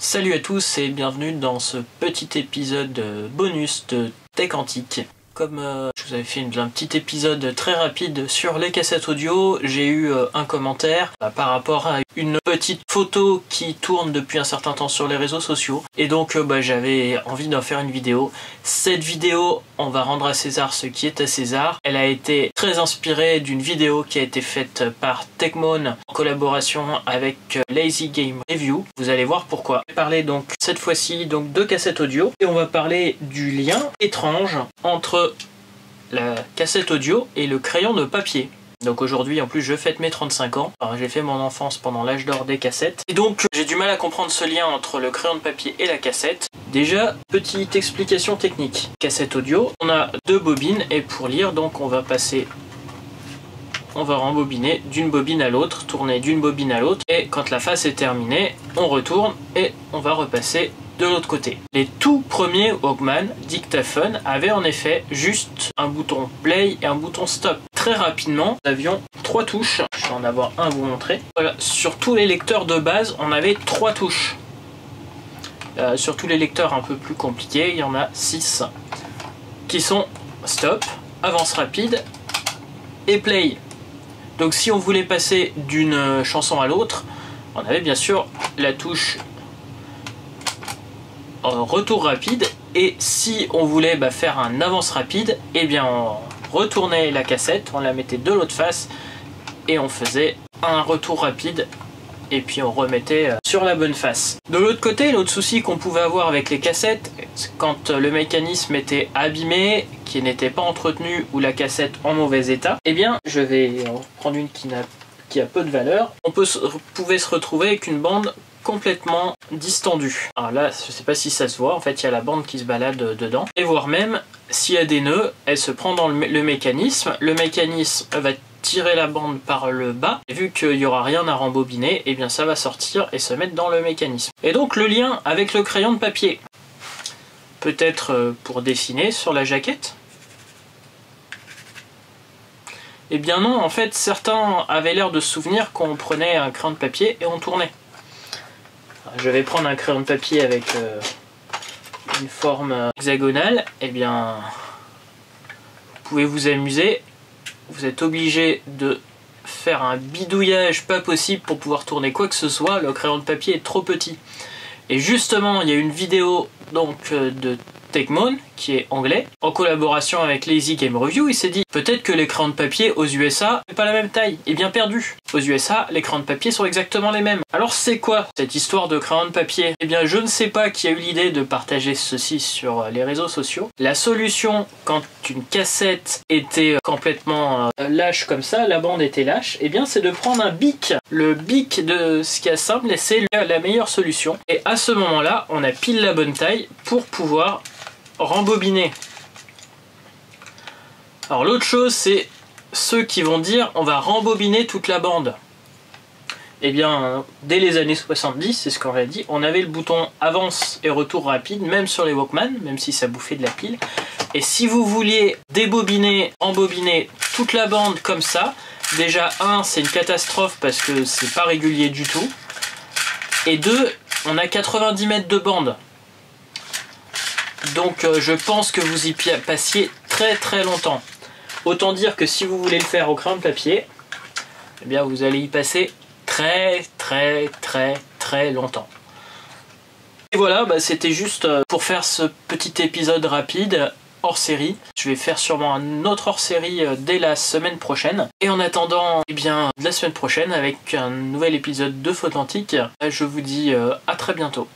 Salut à tous et bienvenue dans ce petit épisode bonus de Tech Antique. Comme je vous avais fait un petit épisode très rapide sur les cassettes audio, j'ai eu un commentaire par rapport à une petite photo qui tourne depuis un certain temps sur les réseaux sociaux. Et donc j'avais envie d'en faire une vidéo. Cette vidéo, on va rendre à César ce qui est à César. Elle a été très inspirée d'une vidéo qui a été faite par Techmoan en collaboration avec Lazy Game Review. Vous allez voir pourquoi. Je vais parler donc cette fois-ci de cassettes audio et on va parler du lien étrange entre la cassette audio et le crayon de papier. Donc aujourd'hui en plus je fête mes 35 ans, j'ai fait mon enfance pendant l'âge d'or des cassettes et donc j'ai du mal à comprendre ce lien entre le crayon de papier et la cassette. Déjà, petite explication technique. Cassette audio, on a deux bobines et pour lire donc on va rembobiner d'une bobine à l'autre, tourner d'une bobine à l'autre et quand la face est terminée, on retourne et on va repasser de l'autre côté. Les tout premiers Walkman dictaphone avaient en effet juste un bouton play et un bouton stop. Très rapidement, nous avions trois touches. Je vais en avoir un à vous montrer. Voilà, sur tous les lecteurs de base, on avait trois touches. Sur tous les lecteurs un peu plus compliqués, il y en a 6 qui sont stop, avance rapide et play. Donc si on voulait passer d'une chanson à l'autre, on avait bien sûr la touche retour rapide et si on voulait faire un avance rapide, eh bien on retournait la cassette, on la mettait de l'autre face et on faisait un retour rapide et puis on remettait sur la bonne face. De l'autre côté, l'autre souci qu'on pouvait avoir avec les cassettes, quand le mécanisme était abîmé, qui n'était pas entretenu ou la cassette en mauvais état, eh bien je vais en prendre une qui a peu de valeur, on pouvait se retrouver avec une bande complètement distendue. Alors là, je sais pas si ça se voit, en fait il y a la bande qui se balade dedans, et voire même s'il y a des nœuds, elle se prend dans le mécanisme va tirer la bande par le bas, et vu qu'il n'y aura rien à rembobiner, et bien ça va sortir et se mettre dans le mécanisme. Et donc le lien avec le crayon de papier, peut-être pour dessiner sur la jaquette. Eh bien non, en fait certains avaient l'air de se souvenir qu'on prenait un crayon de papier et on tournait. Je vais prendre un crayon de papier avec une forme hexagonale. Eh bien, vous pouvez vous amuser. Vous êtes obligé de faire un bidouillage pas possible pour pouvoir tourner quoi que ce soit. Le crayon de papier est trop petit. Et justement, il y a une vidéo donc de Techmoan, qui est anglais, en collaboration avec Lazy Game Review. Il s'est dit peut-être que les crayons de papier aux USA n'est pas la même taille, et bien perdu. Aux USA, les crayons de papier sont exactement les mêmes. Alors c'est quoi cette histoire de crayons de papier? Eh bien je ne sais pas qui a eu l'idée de partager ceci sur les réseaux sociaux. La solution, quand une cassette était complètement lâche comme ça, la bande était lâche, eh bien c'est de prendre un bic. Le bic de ce qui assemble, c'est la meilleure solution. Et à ce moment-là, on a pile la bonne taille pour pouvoir rembobiner. Alors l'autre chose, c'est ceux qui vont dire on va rembobiner toute la bande. Eh bien, dès les années 70, c'est ce qu'on a dit, on avait le bouton avance et retour rapide, même sur les Walkman, même si ça bouffait de la pile. Et si vous vouliez débobiner, embobiner toute la bande comme ça, déjà c'est une catastrophe parce que c'est pas régulier du tout. Et 2, on a 90 mètres de bande. Donc je pense que vous y passiez très longtemps. Autant dire que si vous voulez le faire au crayon de papier, eh bien vous allez y passer très longtemps. Et voilà, c'était juste pour faire ce petit épisode rapide hors série. Je vais faire sûrement un autre hors série dès la semaine prochaine. Et en attendant, eh bien, la semaine prochaine avec un nouvel épisode de Faute Antique, je vous dis à très bientôt.